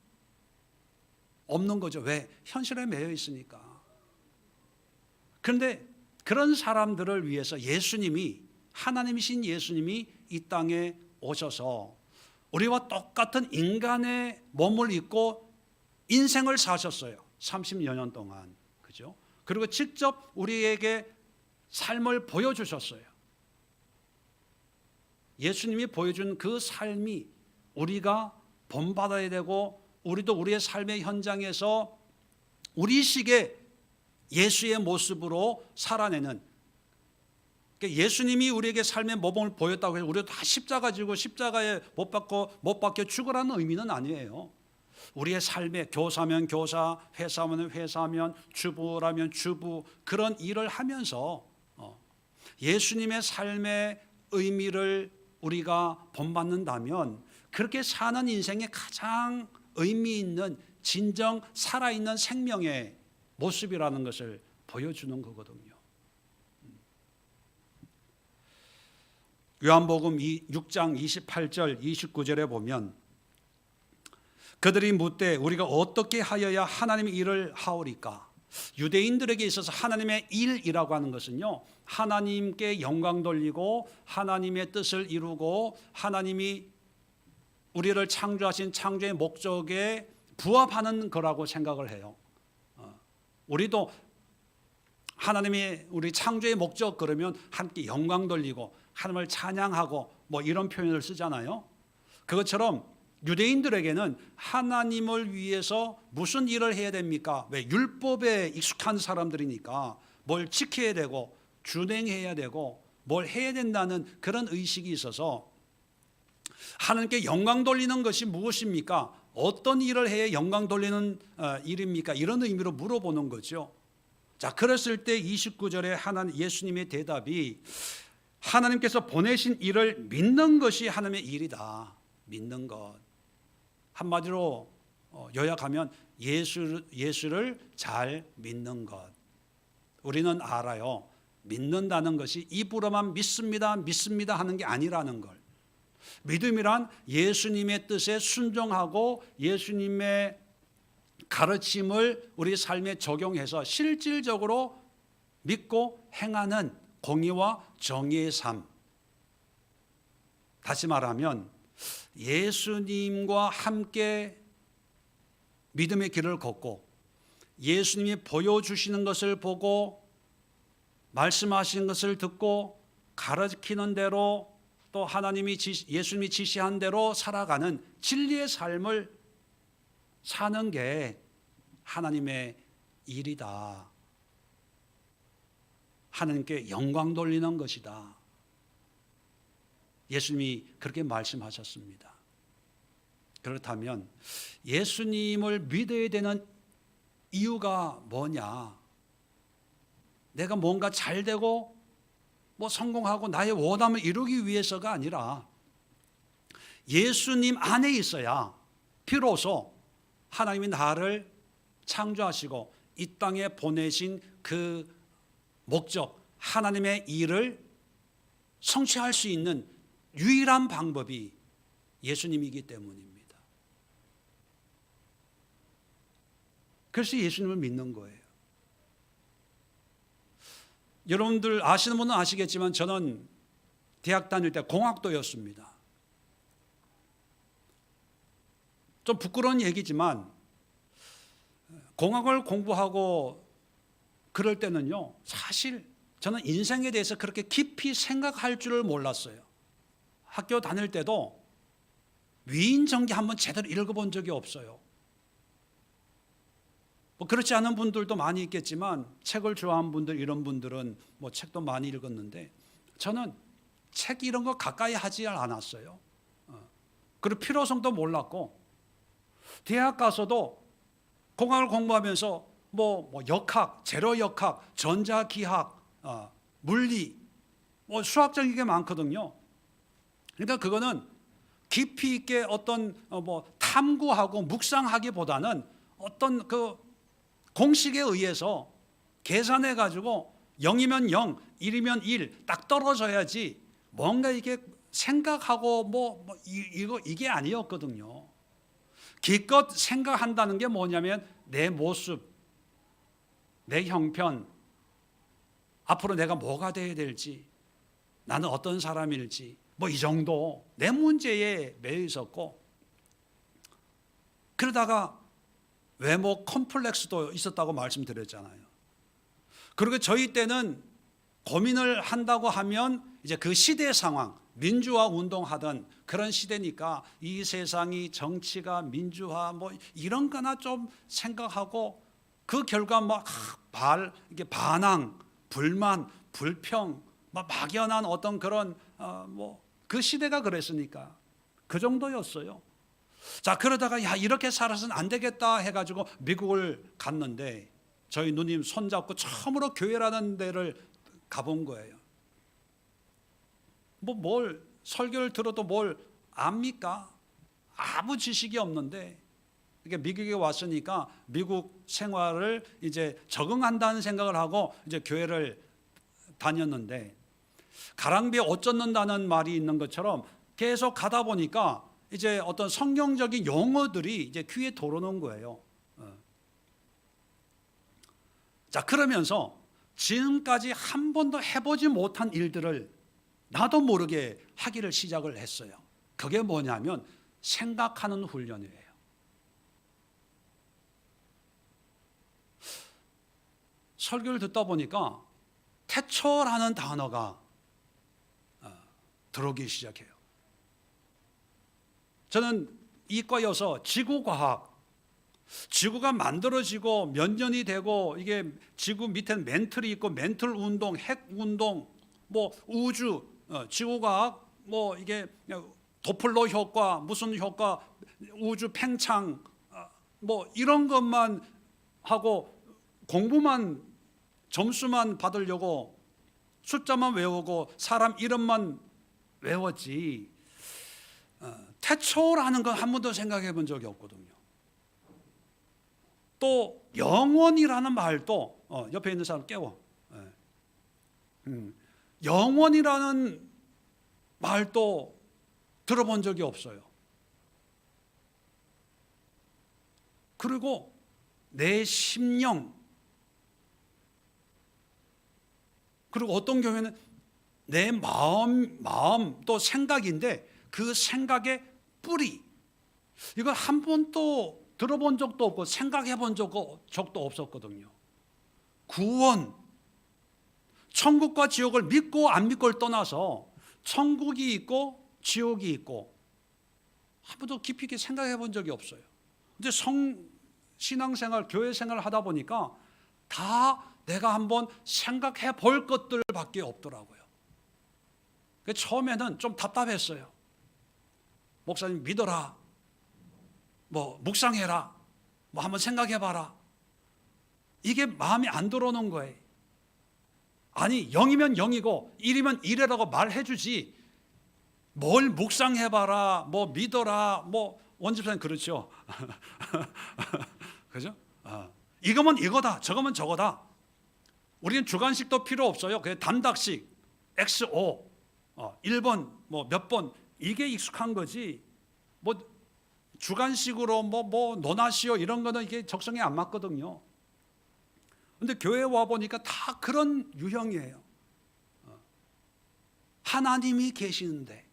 없는 거죠. 왜? 현실에 매여 있으니까. 그런데 그런 사람들을 위해서 예수님이, 하나님이신 예수님이 이 땅에 오셔서 우리와 똑같은 인간의 몸을 입고 인생을 사셨어요. 30여 년 동안. 그죠? 그리고 직접 우리에게 삶을 보여주셨어요. 예수님이 보여준 그 삶이 우리가 본받아야 되고, 우리도 우리의 삶의 현장에서 우리식의 예수의 모습으로 살아내는, 예수님이 우리에게 삶의 모범을 보였다고 해서 우리가 다 십자가 지고 십자가에 못 박혀 죽으라는 의미는 아니에요. 우리의 삶에 교사면 교사, 회사면 회사면, 주부라면 주부, 그런 일을 하면서 예수님의 삶의 의미를 우리가 본받는다면, 그렇게 사는 인생의 가장 의미 있는 진정 살아있는 생명의 모습이라는 것을 보여주는 거거든요. 요한복음 6장 28절 29절에 보면, 그들이 묻되 우리가 어떻게 하여야 하나님의 일을 하오리까? 유대인들에게 있어서 하나님의 일이라고 하는 것은요, 하나님께 영광 돌리고 하나님의 뜻을 이루고 하나님이 우리를 창조하신 창조의 목적에 부합하는 거라고 생각을 해요. 우리도 하나님의 우리 창조의 목적 그러면 함께 영광 돌리고 하나님을 찬양하고 뭐 이런 표현을 쓰잖아요. 그것처럼 유대인들에게는 하나님을 위해서 무슨 일을 해야 됩니까? 왜? 율법에 익숙한 사람들이니까 뭘 지켜야 되고 준행해야 되고 뭘 해야 된다는 그런 의식이 있어서, 하나님께 영광 돌리는 것이 무엇입니까? 어떤 일을 해야 영광 돌리는 일입니까? 이런 의미로 물어보는 거죠. 자, 그랬을 때 29절에 예수님의 대답이, 하나님께서 보내신 일을 믿는 것이 하나님의 일이다. 믿는 것. 한마디로 요약하면 예수를 잘 믿는 것. 우리는 알아요. 믿는다는 것이 입으로만 믿습니다, 믿습니다 하는 게 아니라는 걸. 믿음이란 예수님의 뜻에 순종하고 예수님의 가르침을 우리 삶에 적용해서 실질적으로 믿고 행하는 공의와 정의의 삶. 다시 말하면 예수님과 함께 믿음의 길을 걷고 예수님이 보여주시는 것을 보고 말씀하시는 것을 듣고 가르치는 대로 또 예수님이 지시한 대로 살아가는 진리의 삶을 사는 게 하나님의 일이다. 하나님께 영광 돌리는 것이다. 예수님이 그렇게 말씀하셨습니다. 그렇다면 예수님을 믿어야 되는 이유가 뭐냐? 내가 뭔가 잘 되고 성공하고 나의 원함을 이루기 위해서가 아니라 예수님 안에 있어야 비로소 하나님이 나를 창조하시고 이 땅에 보내신 그 목적, 하나님의 일을 성취할 수 있는 유일한 방법이 예수님이기 때문입니다. 그래서 예수님을 믿는 거예요. 여러분들 아시는 분은 아시겠지만 저는 대학 다닐 때 공학도였습니다. 좀 부끄러운 얘기지만 공학을 공부하고 그럴 때는요, 사실 저는 인생에 대해서 그렇게 깊이 생각할 줄을 몰랐어요. 학교 다닐 때도 위인전기 한번 제대로 읽어본 적이 없어요. 그렇지 않은 분들도 많이 있겠지만 책을 좋아하는 분들, 이런 분들은 책도 많이 읽었는데 저는 책 이런 거 가까이 하지 않았어요. 그리고 필요성도 몰랐고 대학 가서도 공학을 공부하면서 역학, 재료역학, 전자기학, 물리, 수학적인 게 많거든요. 그러니까 그거는 깊이 있게 어떤 탐구하고 묵상하기보다는 어떤 그 공식에 의해서 계산해 가지고 0이면 0, 1이면 1 딱 떨어져야지 뭔가 이게 생각하고 이게 아니었거든요. 기껏 생각한다는 게 뭐냐면 내 모습, 내 형편, 앞으로 내가 뭐가 돼야 될지, 나는 어떤 사람일지, 이 정도 내 문제에 매여 있었고, 그러다가 외모 컴플렉스도 있었다고 말씀드렸잖아요. 그리고 저희 때는 고민을 한다고 하면 이제 그 시대 상황, 민주화 운동하던 그런 시대니까 이 세상이 정치가 민주화 뭐 이런 거나 좀 생각하고 그 결과 이게 반항, 불만, 불평, 막연한 어떤 그런 그 시대가 그랬으니까 그 정도였어요. 자, 그러다가 이렇게 살아서는 안 되겠다 해가지고 미국을 갔는데 저희 누님 손잡고 처음으로 교회라는 데를 가본 거예요. 뭘 설교를 들어도 뭘 압니까? 아무 지식이 없는데 이게 미국에 왔으니까 미국 생활을 이제 적응한다는 생각을 하고 이제 교회를 다녔는데 가랑비에 옷 젖는다는 말이 있는 것처럼 계속 가다 보니까 이제 어떤 성경적인 용어들이 이제 귀에 들어오는 거예요. 자, 그러면서 지금까지 한 번도 해보지 못한 일들을 나도 모르게 하기를 시작을 했어요. 그게 뭐냐면 생각하는 훈련이에요. 설교를 듣다 보니까 태초라는 단어가 들어오기 시작해요. 저는 이과여서 지구과학, 지구가 만들어지고 몇 년이 되고 이게 지구 밑에는 멘틀이 있고 멘틀 운동, 핵 운동, 우주, 지구과학, 이게 도플러 효과, 무슨 효과, 우주 팽창, 이런 것만 하고 공부만 점수만 받으려고 숫자만 외우고 사람 이름만 외웠지 태초라는 건 한 번도 생각해 본 적이 없거든요. 또 영원이라는 말도 옆에 있는 사람 깨워. 영원이라는 말도 들어본 적이 없어요. 그리고 내 심령, 그리고 어떤 경우에는 내 마음 또 생각인데 그 생각의 뿌리, 이걸 한 번도 들어본 적도 없고 생각해 본 적도 없었거든요. 구원, 천국과 지옥을 믿고 안 믿고를 떠나서 천국이 있고 지옥이 있고 한 번도 깊이 있게 생각해 본 적이 없어요. 근데 신앙생활, 교회생활을 하다 보니까 다 내가 한번 생각해 볼 것들밖에 없더라고요. 처음에는 좀 답답했어요. 목사님 믿어라, 묵상해라, 한번 생각해봐라. 이게 마음에 안 들어오는 거예요. 아니 0이면 0이고 1이면 1이라고 말해주지 뭘 묵상해봐라, 믿어라, 원집사님 그렇죠. 그죠? 이거면 이거다, 저거면 저거다. 우리는 주관식도 필요 없어요. 그냥 단닥식 XO 1번 몇 번 이게 익숙한 거지 주관식으로 논하시오 이런 거는 이게 적성에 안 맞거든요. 근데 교회에 와 보니까 다 그런 유형이에요. 하나님이 계시는데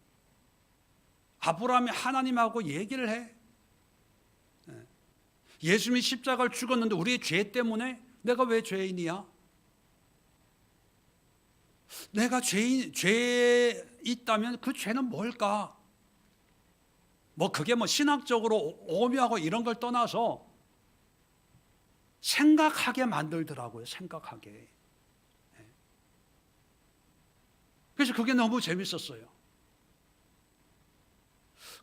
아브라함이 하나님하고 얘기를 해. 예수님이 십자가를 죽었는데 우리의 죄 때문에 내가 왜 죄인이야? 내가 죄에 있다면 그 죄는 뭘까? 그게 신학적으로 오묘하고 이런 걸 떠나서 생각하게 만들더라고요. 생각하게. 그래서 그게 너무 재밌었어요.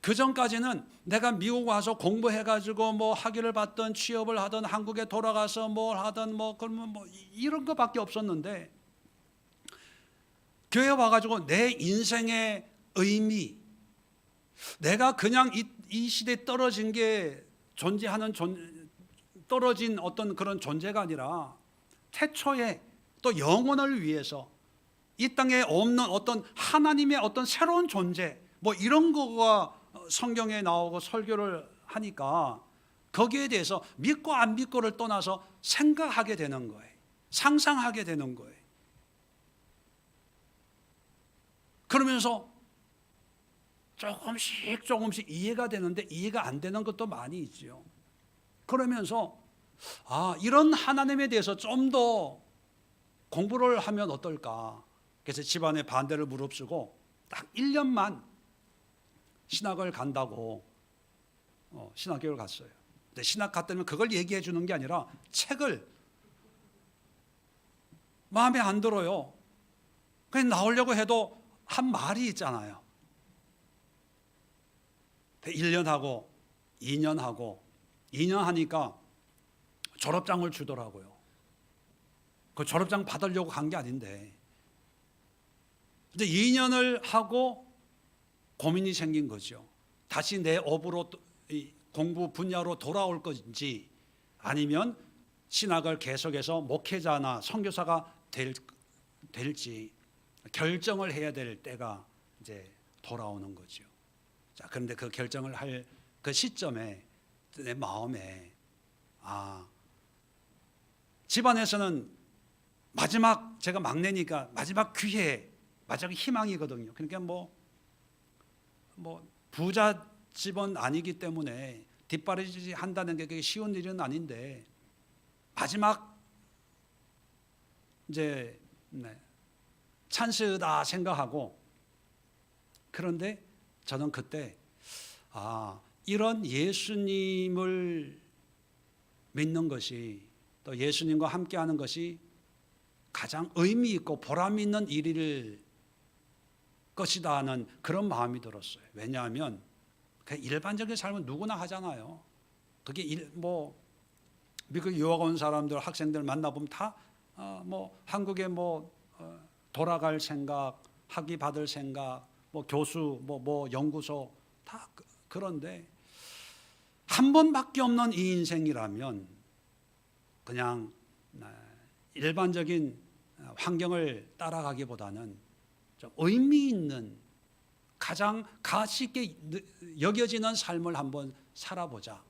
그 전까지는 내가 미국 와서 공부해가지고 학위를 받든 취업을 하든 한국에 돌아가서 뭘 하든 그러면 이런 거밖에 없었는데 교회 와가지고 내 인생의 의미, 내가 그냥 이 시대에 떨어진 게 떨어진 어떤 그런 존재가 아니라 태초에 또 영혼을 위해서 이 땅에 없는 어떤 하나님의 어떤 새로운 존재 이런 거가 성경에 나오고 설교를 하니까 거기에 대해서 믿고 안 믿고를 떠나서 생각하게 되는 거예요. 상상하게 되는 거예요. 그러면서 조금씩 이해가 되는데 이해가 안 되는 것도 많이 있죠. 그러면서 이런 하나님에 대해서 좀 더 공부를 하면 어떨까. 그래서 집안에 반대를 무릅쓰고 딱 1년만 신학을 간다고 신학교를 갔어요. 근데 신학 갔다면 그걸 얘기해 주는 게 아니라 책을 마음에 안 들어요. 그냥 나오려고 해도 한 말이 있잖아요. 1년 하고 2년 하고 2년 하니까 졸업장을 주더라고요. 그 졸업장 받으려고 간 게 아닌데 이제 2년을 하고 고민이 생긴 거죠. 다시 내 업으로 공부 분야로 돌아올 건지 아니면 신학을 계속해서 목회자나 선교사가 될지 결정을 해야 될 때가 이제 돌아오는 거죠. 자, 그런데 그 결정을 할 그 시점에 내 마음에 집안에서는 마지막, 제가 막내니까 마지막 기회, 마지막 희망이거든요. 그러니까 뭐 부자 집은 아니기 때문에 뒷바라지 한다는 게 그게 쉬운 일은 아닌데 마지막 이제 찬스다 생각하고, 그런데 저는 그때 이런 예수님을 믿는 것이, 또 예수님과 함께하는 것이 가장 의미 있고 보람 있는 일일 것이다 하는 그런 마음이 들었어요. 왜냐하면 그 일반적인 삶은 누구나 하잖아요. 그게 미국 유학 온 사람들, 학생들 만나보면 다 한국에 돌아갈 생각, 학위 받을 생각, 교수, 연구소 다 그런데 한 번밖에 없는 이 인생이라면 그냥 일반적인 환경을 따라가기보다는 좀 의미 있는, 가장 가치 있게 여겨지는 삶을 한번 살아보자.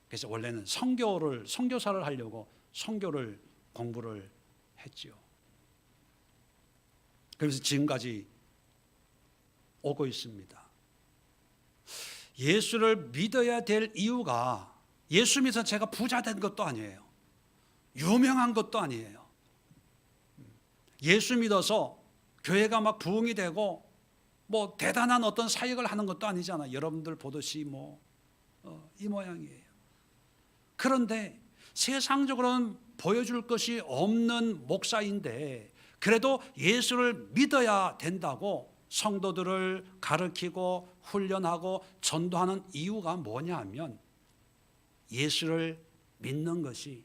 그래서 원래는 선교사를 하려고 선교를 공부를 했지요. 그래서 지금까지 오고 있습니다. 예수를 믿어야 될 이유가, 예수 믿어서 제가 부자 된 것도 아니에요. 유명한 것도 아니에요. 예수 믿어서 교회가 막 부흥이 되고 대단한 어떤 사역을 하는 것도 아니잖아요. 여러분들 보듯이 이 모양이에요. 그런데 세상적으로는 보여줄 것이 없는 목사인데 그래도 예수를 믿어야 된다고 성도들을 가르치고 훈련하고 전도하는 이유가 뭐냐 하면, 예수를 믿는 것이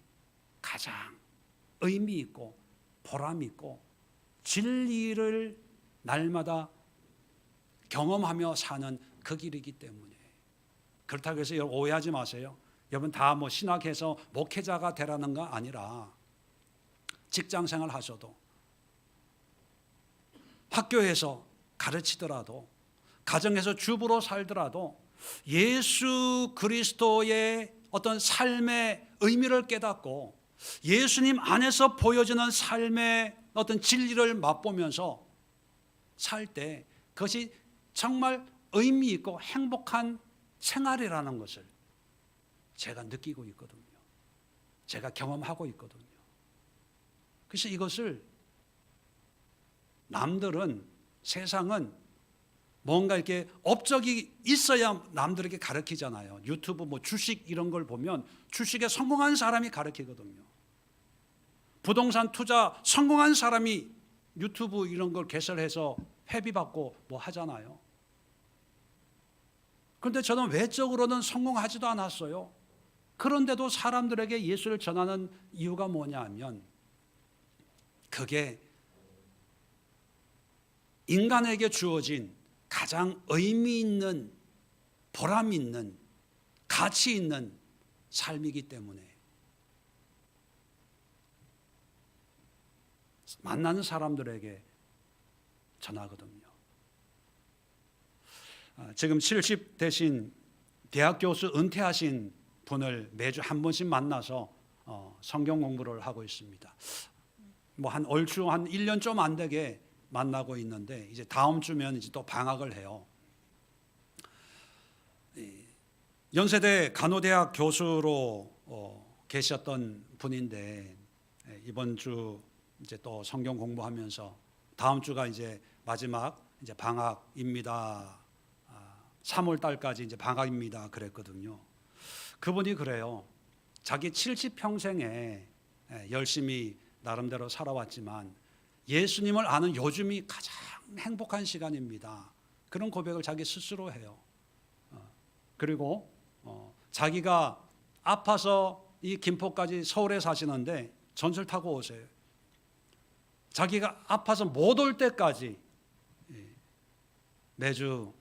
가장 의미 있고 보람 있고 진리를 날마다 경험하며 사는 그 길이기 때문에. 그렇다고 해서 여러분 오해하지 마세요. 여러분 다 신학해서 목회자가 되라는 거 아니라 직장생활 하셔도, 학교에서 가르치더라도, 가정에서 주부로 살더라도 예수 그리스도의 어떤 삶의 의미를 깨닫고 예수님 안에서 보여지는 삶의 어떤 진리를 맛보면서 살 때 그것이 정말 의미 있고 행복한 생활이라는 것을 제가 느끼고 있거든요. 제가 경험하고 있거든요. 그래서 이것을 남들은, 세상은 뭔가 이렇게 업적이 있어야 남들에게 가르치잖아요. 유튜브 주식 이런 걸 보면 주식에 성공한 사람이 가르치거든요. 부동산 투자 성공한 사람이 유튜브 이런 걸 개설해서 회비 받고 하잖아요. 그런데 저는 외적으로는 성공하지도 않았어요. 그런데도 사람들에게 예수를 전하는 이유가 뭐냐 하면, 그게 인간에게 주어진 가장 의미 있는, 보람 있는, 가치 있는 삶이기 때문에 만나는 사람들에게 전하거든요. 지금 70 되신 대학 교수 은퇴하신 분을 매주 한 번씩 만나서 성경 공부를 하고 있습니다. 얼추 한 1년 좀 안 되게 만나고 있는데, 이제 다음 주면 이제 또 방학을 해요. 연세대 간호대학 교수로 계셨던 분인데, 이번 주 이제 또 성경 공부하면서 다음 주가 이제 마지막 이제 방학입니다. 3월 달까지 이제 방학입니다. 그랬거든요. 그분이 그래요. 자기 70평생에 열심히 나름대로 살아왔지만 예수님을 아는 요즘이 가장 행복한 시간입니다. 그런 고백을 자기 스스로 해요. 그리고 자기가 아파서 이 김포까지 서울에 사시는데 전철 타고 오세요. 자기가 아파서 못 올 때까지 매주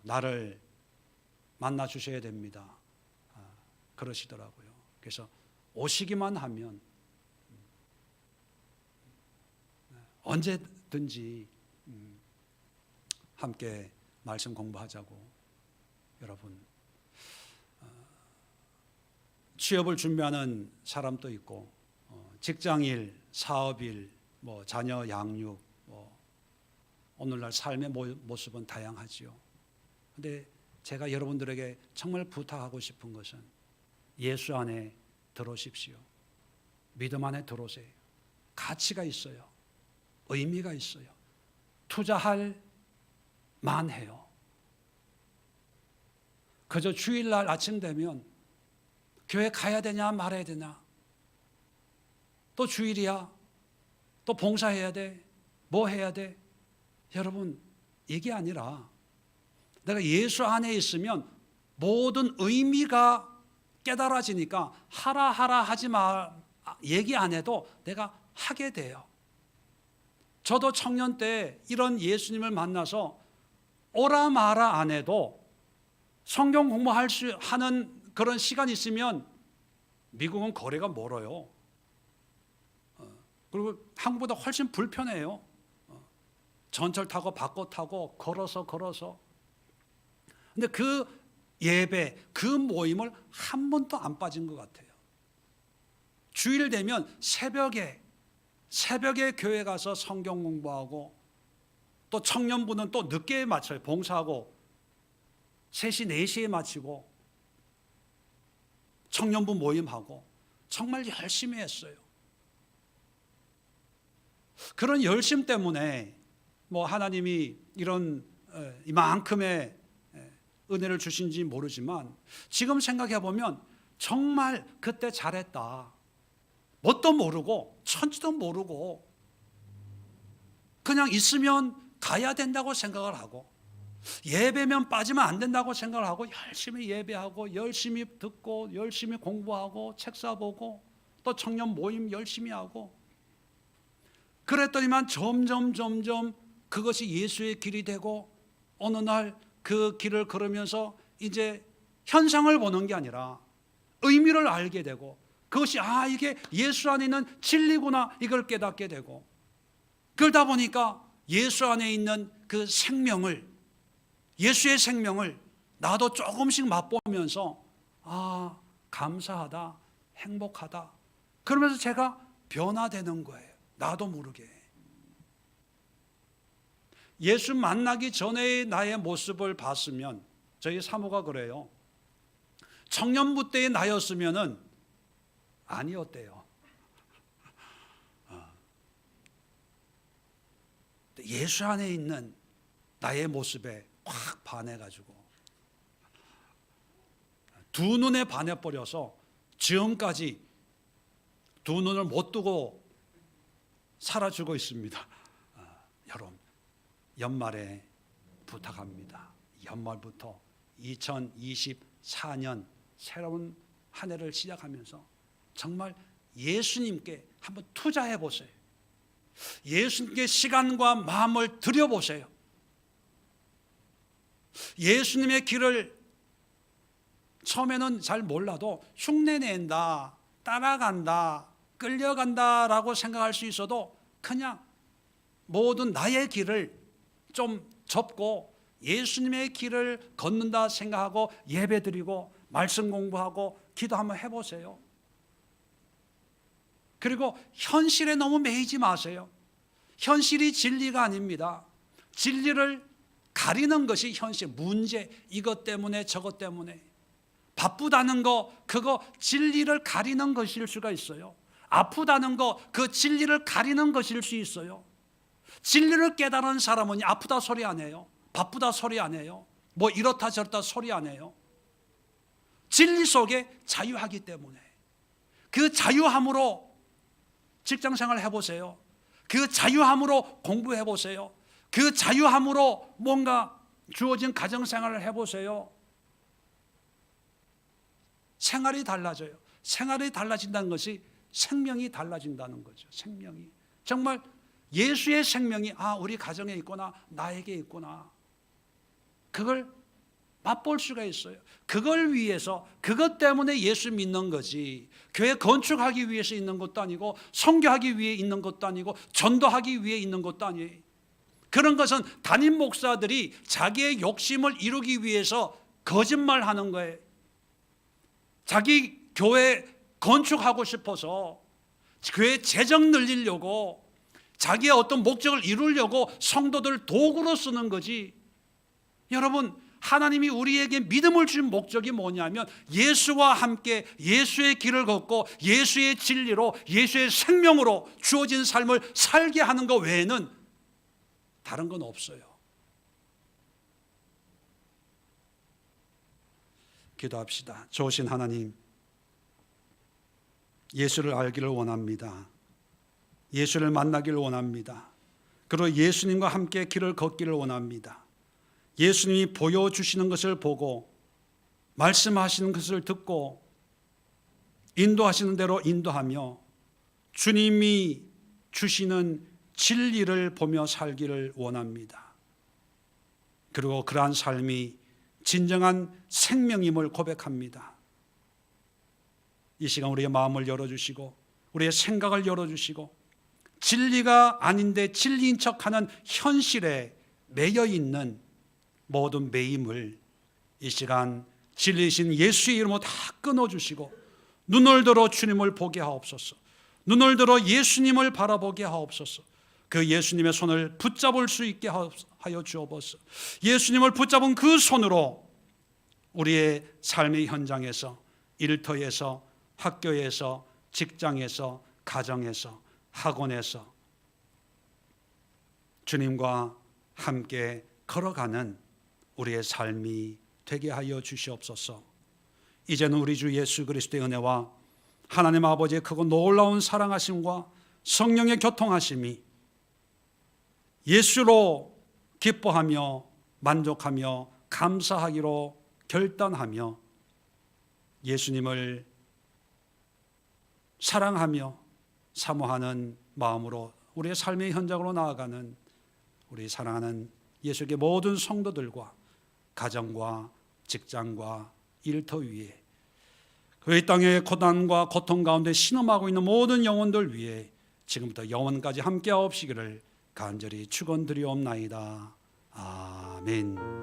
나를 만나 주셔야 됩니다. 그러시더라고요. 그래서 오시기만 하면 언제든지 함께 말씀 공부하자고. 여러분, 취업을 준비하는 사람도 있고 직장일, 사업일, 뭐 자녀 양육, 뭐 오늘날 삶의 모습은 다양하지요. 근데 제가 여러분들에게 정말 부탁하고 싶은 것은 예수 안에 들어오십시오. 믿음 안에 들어오세요. 가치가 있어요. 의미가 있어요. 투자할 만해요. 그저 주일날 아침 되면 교회 가야 되냐 말아야 되냐, 또 주일이야, 또 봉사해야 돼, 뭐 해야 돼. 여러분, 이게 아니라 내가 예수 안에 있으면 모든 의미가 깨달아지니까 하라 하지 마 얘기 안 해도 내가 하게 돼요. 저도 청년 때 이런 예수님을 만나서 오라 마라 안 해도 성경 공부할 수 하는 그런 시간 있으면, 미국은 거리가 멀어요. 그리고 한국보다 훨씬 불편해요. 전철 타고 바꿔 타고 걸어서. 근데 그 예배, 그 모임을 한 번도 안 빠진 것 같아요. 주일 되면 새벽에 교회 가서 성경 공부하고, 또 청년부는 또 늦게 마쳐요. 봉사하고 3시, 4시에 마치고 청년부 모임하고 정말 열심히 했어요. 그런 열심 때문에 뭐 하나님이 이만큼의 은혜를 주신지 모르지만 지금 생각해 보면 정말 그때 잘했다. 뭣도 모르고 천지도 모르고 그냥 있으면 가야 된다고 생각을 하고, 예배면 빠지면 안 된다고 생각을 하고 열심히 예배하고 열심히 듣고 열심히 공부하고 책 사보고 또 청년 모임 열심히 하고 그랬더니만 점점 그것이 예수의 길이 되고, 어느 날 그 길을 걸으면서 이제 현상을 보는 게 아니라 의미를 알게 되고, 그것이 이게 예수 안에 있는 진리구나, 이걸 깨닫게 되고, 그러다 보니까 예수 안에 있는 그 생명을, 예수의 생명을 나도 조금씩 맛보면서 감사하다, 행복하다, 그러면서 제가 변화되는 거예요. 나도 모르게. 예수 만나기 전의 나의 모습을 봤으면, 저희 사모가 그래요. 청년부 때의 나였으면은 아니었대요. 예수 안에 있는 나의 모습에 확 반해가지고 두 눈에 반해버려서 지금까지 두 눈을 못 뜨고 살아주고 있습니다. 여러분, 연말에 부탁합니다. 연말부터 2024년 새로운 한 해를 시작하면서 정말 예수님께 한번 투자해 보세요. 예수님께 시간과 마음을 들여보세요. 예수님의 길을 처음에는 잘 몰라도 흉내낸다, 따라간다, 끌려간다라고 생각할 수 있어도 그냥 모든 나의 길을 좀 접고 예수님의 길을 걷는다 생각하고 예배드리고 말씀 공부하고 기도 한번 해보세요. 그리고 현실에 너무 매이지 마세요. 현실이 진리가 아닙니다. 진리를 가리는 것이 현실, 문제, 이것 때문에 저것 때문에 바쁘다는 거, 그거 진리를 가리는 것일 수가 있어요. 아프다는 거, 그 진리를 가리는 것일 수 있어요. 진리를 깨달은 사람은 아프다 소리 안 해요. 바쁘다 소리 안 해요. 뭐 이렇다 저렇다 소리 안 해요. 진리 속에 자유하기 때문에. 그 자유함으로 직장생활 해보세요. 그 자유함으로 공부해보세요. 그 자유함으로 뭔가 주어진 가정생활을 해보세요. 생활이 달라져요. 생활이 달라진다는 것이 생명이 달라진다는 거죠. 생명이. 정말 예수의 생명이 우리 가정에 있구나, 나에게 있구나. 그걸 맛볼 수가 있어요. 그걸 위해서, 그것 때문에 예수 믿는 거지, 교회 건축하기 위해서 있는 것도 아니고, 선교하기 위해 있는 것도 아니고, 전도하기 위해 있는 것도 아니에요. 그런 것은 담임 목사들이 자기의 욕심을 이루기 위해서 거짓말하는 거예요. 자기 교회 건축하고 싶어서, 교회 재정 늘리려고, 자기의 어떤 목적을 이루려고 성도들 도구로 쓰는 거지. 여러분, 하나님이 우리에게 믿음을 준 목적이 뭐냐면 예수와 함께 예수의 길을 걷고 예수의 진리로, 예수의 생명으로 주어진 삶을 살게 하는 것 외에는 다른 건 없어요. 기도합시다. 좋으신 하나님, 예수를 알기를 원합니다. 예수를 만나기를 원합니다. 그리고 예수님과 함께 길을 걷기를 원합니다. 예수님이 보여주시는 것을 보고 말씀하시는 것을 듣고 인도하시는 대로 인도하며 주님이 주시는 진리를 보며 살기를 원합니다. 그리고 그러한 삶이 진정한 생명임을 고백합니다. 이 시간 우리의 마음을 열어주시고 우리의 생각을 열어주시고 진리가 아닌데 진리인 척하는 현실에 매여있는 모든 매임을 이 시간 진리이신 예수의 이름으로 다 끊어주시고 눈을 들어 주님을 보게 하옵소서. 눈을 들어 예수님을 바라보게 하옵소서. 그 예수님의 손을 붙잡을 수 있게 하여 주옵소서. 예수님을 붙잡은 그 손으로 우리의 삶의 현장에서, 일터에서, 학교에서, 직장에서, 가정에서, 학원에서 주님과 함께 걸어가는 우리의 삶이 되게 하여 주시옵소서. 이제는 우리 주 예수 그리스도의 은혜와 하나님 아버지의 크고 놀라운 사랑하심과 성령의 교통하심이 예수로 기뻐하며 만족하며 감사하기로 결단하며 예수님을 사랑하며 사모하는 마음으로 우리의 삶의 현장으로 나아가는 우리 사랑하는 예수의 모든 성도들과 가정과 직장과 일터 위에 그 땅의 고난과 고통 가운데 신음하고 있는 모든 영혼들 위에 지금부터 영원까지 함께하옵시기를 간절히 축원드리옵나이다. 아멘.